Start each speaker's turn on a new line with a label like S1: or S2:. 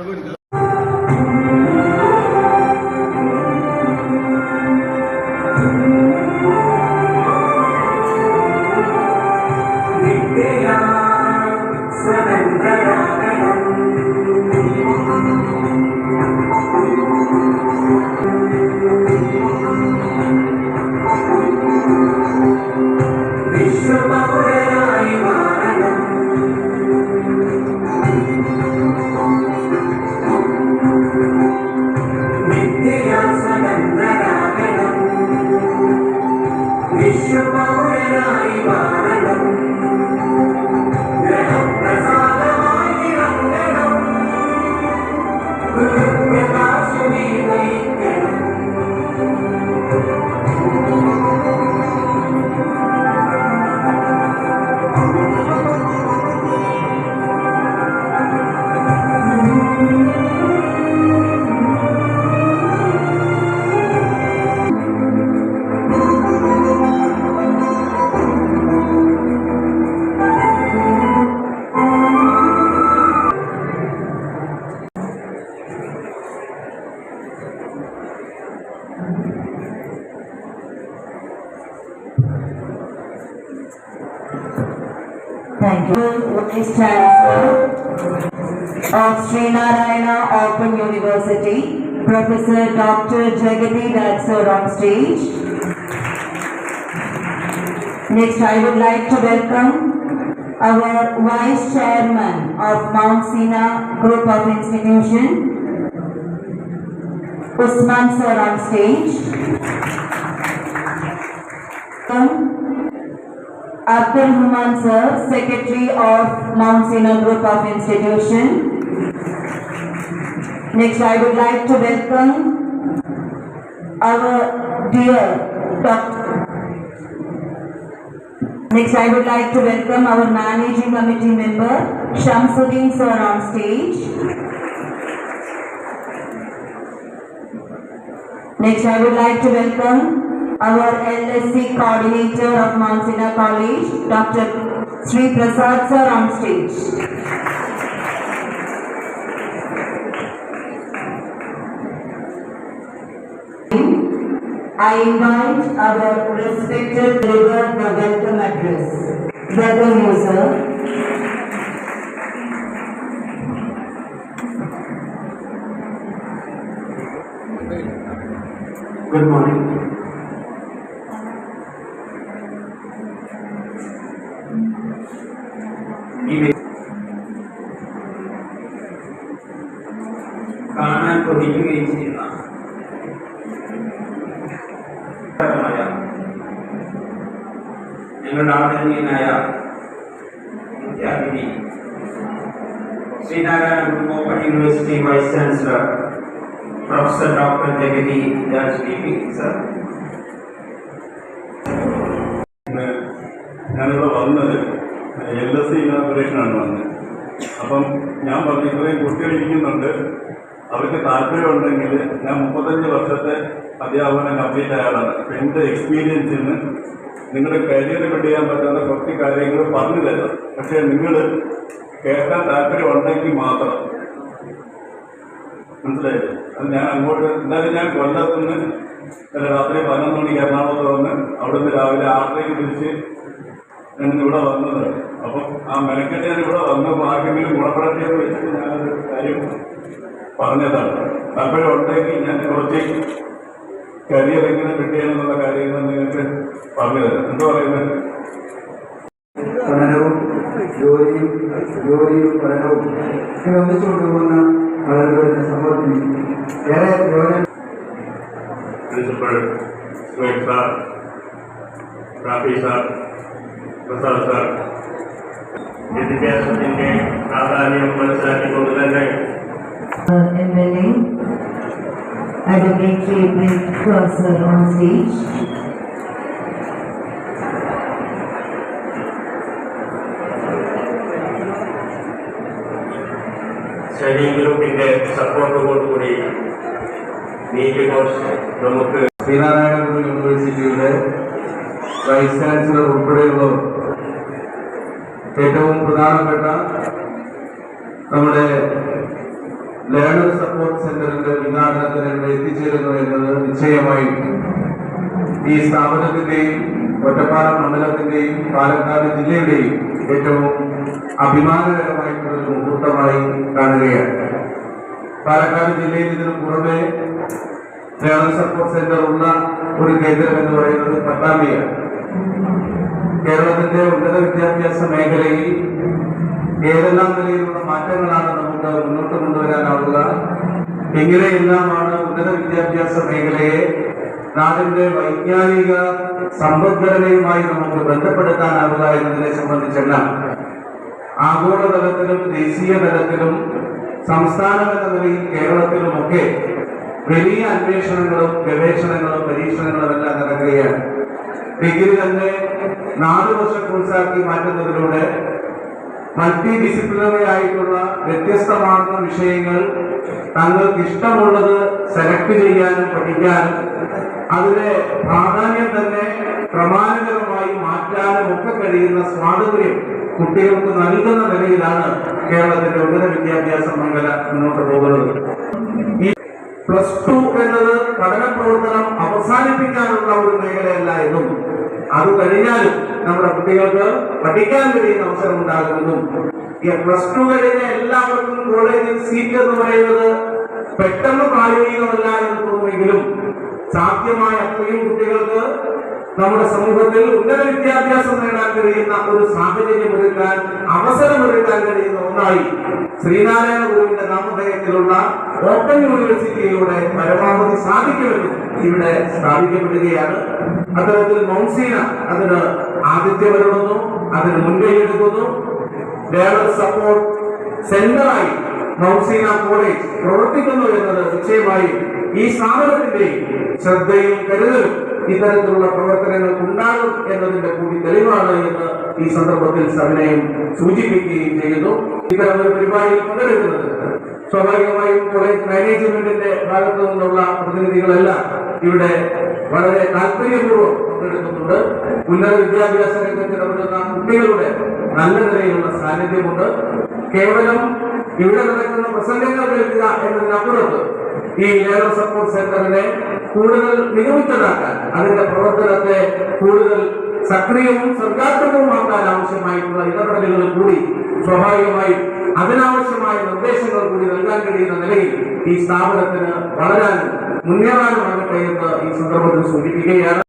S1: Thank you. Vice Chancellor of Sri Narayana Open University, Professor Dr. Jagati Datsur on stage. Next, I would like to welcome our Vice Chairman of Mount Sina Group of Institution, Usman sir on stage. Abdul Rahman sir, Secretary of Mount Sina Group of Institution. Next, I would like to welcome our dear Dr. Next, I would like to welcome our Managing Committee member, Shamsuddin sir on stage. Next, I would like to welcome our LSC coordinator of Mount Sina College, Dr. Sri Prasad sir on stage. I invite our respected deliver the welcome address. Welcome you, sir.
S2: Good morning. കാണാൻ കൊതിക്കുകയും ചെയ്യുന്ന ഞങ്ങളുടെ ആദരണീയനായ മുഖ്യാതിഥി Sreenarayana Guru open university vice chancellor professor doctor Jagathi Das sir,
S3: ഞാനിവിടെ വന്നത് LSC ഇനോഗ്രേഷനാണ് വന്നത്. അപ്പം ഞാൻ പറഞ്ഞു ഇത്രയും കുട്ടികൾ ഇരിക്കുന്നുണ്ട്, അവർക്ക് താല്പര്യമുണ്ടെങ്കിൽ ഞാൻ 35 വർഷത്തെ അധ്യാപനം കംപ്ലീറ്റ് ആയാലാണ്. അപ്പം എൻ്റെ എക്സ്പീരിയൻസിൽ നിന്ന് നിങ്ങളുടെ കരിയർ ബിൽഡ് ചെയ്യാൻ പറ്റുന്ന കുറച്ച് കാര്യങ്ങൾ പറഞ്ഞു തരാം. പക്ഷേ നിങ്ങൾ കേൾക്കാൻ താല്പര്യമുണ്ടെങ്കിൽ മാത്രം, മനസ്സിലായില്ലേ? അത് ഞാൻ അങ്ങോട്ട് എന്തായാലും ഞാൻ കൊല്ലത്തുനിന്ന് രാത്രി 11 മണിക്ക് എറണാകുളത്ത് വന്ന് അവിടുന്ന് രാവിലെ 6:30 തിരിച്ച് ഇവിടെ വന്നത്. അപ്പം ആ മെനക്കെട്ട് ഞാൻ ഇവിടെ വന്നപ്പോൾ ആർക്കെങ്കിലും ഗുണപ്പെടട്ടെ എന്ന് വെച്ചിട്ട് ഞാനൊരു കാര്യം പറഞ്ഞതാണ്. താല്പര്യം ഉണ്ടെങ്കിൽ ഞാൻ കുറച്ച് കരിയർ എങ്ങനെ കിട്ടിയെന്നുള്ള കാര്യങ്ങൾ നിങ്ങൾക്ക് പറഞ്ഞു തരാം. എന്താ പറയുന്നത്?
S2: പഠനവും ജോലിയും പഠനവും ഒന്നിച്ചു കൊണ്ടുപോകുന്ന ആളുകളുടെ സമൂഹത്തിൽ ഏറെ പ്രയോജനം.
S3: Principal Suresh sir, Rafi sir, Prasad sir, വിദ്യാഭ്യാസത്തിന്റെ പ്രാധാന്യം മനസ്സിലാക്കിക്കൊണ്ട് തന്നെ
S1: MLA Advocate Sri Prasad sir on stage.
S3: Study ഗ്രൂപ്പിന്റെ സപ്പോർട്ടോടുകൂടി നീറ്റ് കോഴ്സ് നമുക്ക്
S2: ശ്രീനാരായണ ഗുരു യൂണിവേഴ്സിറ്റിയുടെ വൈസ് ചാൻസലർ ഉൾപ്പെടെയുള്ളവർ ഏറ്റവും പ്രധാനപ്പെട്ട നമ്മുടെ
S4: ലേണർ സപ്പോർട്ട് സെന്ററിന്റെ ഉദ്ഘാടനത്തിന് ഇവിടെ എത്തിച്ചേരുന്നു എന്നത് നിശ്ചയമായും ഈ സ്ഥാപനത്തിന്റെയും ഒറ്റപ്പാലം മണ്ഡലത്തിന്റെയും പാലക്കാട് ജില്ലയുടെയും ഏറ്റവും അഭിമാനകരമായിട്ടുള്ള ഒരു മുഹൂർത്തമായി കാണുകയാണ്. പാലക്കാട് ജില്ലയിൽ ഇതിനു പുറമെ ലേണർ സപ്പോർട്ട് സെന്റർ ഉള്ള ഒരു കേന്ദ്രം എന്ന് പറയുന്നത് പട്ടാമ്പിയാണ്. കേരളത്തിന്റെ ഉന്നത വിദ്യാഭ്യാസ മേഖലയിൽ ഏതെല്ലാം നിലയിലുള്ള മാറ്റങ്ങളാണ് നമുക്ക് മുന്നോട്ട് കൊണ്ടുവരാനാവുക, എങ്ങനെയെല്ലാമാണ് ഉന്നത വിദ്യാഭ്യാസ മേഖലയെ നാടിന്റെ വൈജ്ഞാനിക സമ്പദ്ഘടനയുമായി നമുക്ക് ബന്ധപ്പെടുത്താനാവുക എന്നതിനെ സംബന്ധിച്ചെല്ലാം ആഗോളതലത്തിലും ദേശീയ തലത്തിലും സംസ്ഥാനം എന്ന നിലയിൽ കേരളത്തിലുമൊക്കെ വലിയ അന്വേഷണങ്ങളും ഗവേഷണങ്ങളും പരീക്ഷണങ്ങളും എല്ലാം നടക്കുകയാണ്. ഡിഗ്രി തന്നെ 4 വർഷ കോഴ്സാക്കി മാറ്റുന്നതിലൂടെ മൾട്ടി ഡിസിപ്ലിനറി ആയിട്ടുള്ള വ്യത്യസ്തമാർന്ന വിഷയങ്ങൾ തങ്ങൾക്ക് ഇഷ്ടമുള്ളത് സെലക്ട് ചെയ്യാനും പഠിക്കാനും അതിന്റെ പ്രാധാന്യം തന്നെ ക്രമാനുഗതമായി മാറ്റാനും ഒക്കെ കഴിയുന്ന സ്വാതന്ത്ര്യം കുട്ടികൾക്ക് നൽകുന്ന നിലയിലാണ് കേരളത്തിന്റെ ഉന്നത വിദ്യാഭ്യാസ മേഖല മുന്നോട്ട് പോകുന്നത്. ഈ +2 എന്നത് പഠന പ്രവർത്തനം അവസാനിപ്പിക്കാനുള്ള ഒരു മേഖലയല്ല എന്നും അത് കഴിഞ്ഞാലും നമ്മുടെ കുട്ടികൾക്ക് പഠിക്കാൻ കഴിയുന്ന അവസരം ഉണ്ടാകുമെന്നും ഈ +2 കഴിഞ്ഞ എല്ലാവർക്കും കോളേജിൽ സീറ്റ് എന്ന് പറയുന്നത് പെട്ടെന്ന് പ്രായോഗികമല്ല എന്ന് തോന്നുമെങ്കിലും സാധ്യമായ അത്രയും കുട്ടികൾക്ക് നമ്മുടെ സമൂഹത്തിൽ ഉന്നത വിദ്യാഭ്യാസം നേടാൻ കഴിയുന്ന ഒരു സാഹചര്യം ഒരുക്കാൻ അവസരമൊരുക്കാൻ കഴിയുന്ന ഒന്നായി ശ്രീനാരായണ ഗുരുവിന്റെ നാമധേയത്തിലുള്ള ഓപ്പൺ യൂണിവേഴ്സിറ്റിയിലൂടെ പരമാവധി സാധിക്കുമെന്നും ഇവിടെ സ്ഥാപിക്കപ്പെടുകയാണ്. അത്തരത്തിൽ മൗൺസീന അതിന് ആതിഥ്യമരുളുന്നു, അതിന് മുൻകൈയെടുക്കുന്നു. ലേണർ സപ്പോർട്ട് സെന്ററായി മൗൺസീന കോളേജ് പ്രവർത്തിക്കുന്നു എന്നത് നിശ്ചയമായും ഈ സ്ഥാപനത്തിന്റെ ശ്രദ്ധയും കരുതലും ഇത്തരത്തിലുള്ള പ്രവർത്തനങ്ങൾക്ക് ഉണ്ടാകും എന്നതിന്റെ കൂടി തെളിവാണ് എന്ന് ഈ സന്ദർഭത്തിൽ സവിനയം സൂചിപ്പിക്കുകയും ചെയ്യുന്നു. ഇത്തരം ഒരു പരിപാടിയിൽ പങ്കെടുക്കുന്നത് സ്വാഭാവികമായും കോളേജ് മാനേജ്മെന്റിന്റെ ഭാഗത്തു നിന്നുള്ള പ്രതിനിധികളെല്ലാം ഇവിടെ വളരെ താല്പര്യപൂർവ്വം പങ്കെടുക്കുന്നുണ്ട്. ഉന്നത വിദ്യാഭ്യാസ രംഗത്ത് ഇടപെടുന്ന കുട്ടികളുടെ നല്ല നിലയിലുള്ള സാന്നിധ്യമുണ്ട്. കേവലം ഇവിടെ നടക്കുന്ന പ്രസംഗങ്ങൾ കേൾക്കുക എന്നതിനപ്പുറത്ത് ഈ ലേണർ സപ്പോർട്ട് സെന്ററിനെ കൂടുതൽ മികവുറ്റതാക്കാൻ, അതിന്റെ പ്രവർത്തനത്തെ കൂടുതൽ സക്രിയവും സർഗാത്മകവുമാക്കാൻ ആവശ്യമായിട്ടുള്ള ഇടപെടലുകൾ കൂടി സ്വാഭാവികമായും അതിനാവശ്യമായ നിർദ്ദേശങ്ങൾ കൂടി നൽകാൻ കഴിയുന്ന നിലയിൽ ഈ സ്ഥാപനത്തിന് വളരാനും മുന്നേറാനുമാകട്ടെ എന്ന് ഈ സന്ദർഭത്തിൽ സൂചിപ്പിക്കുകയാണ്.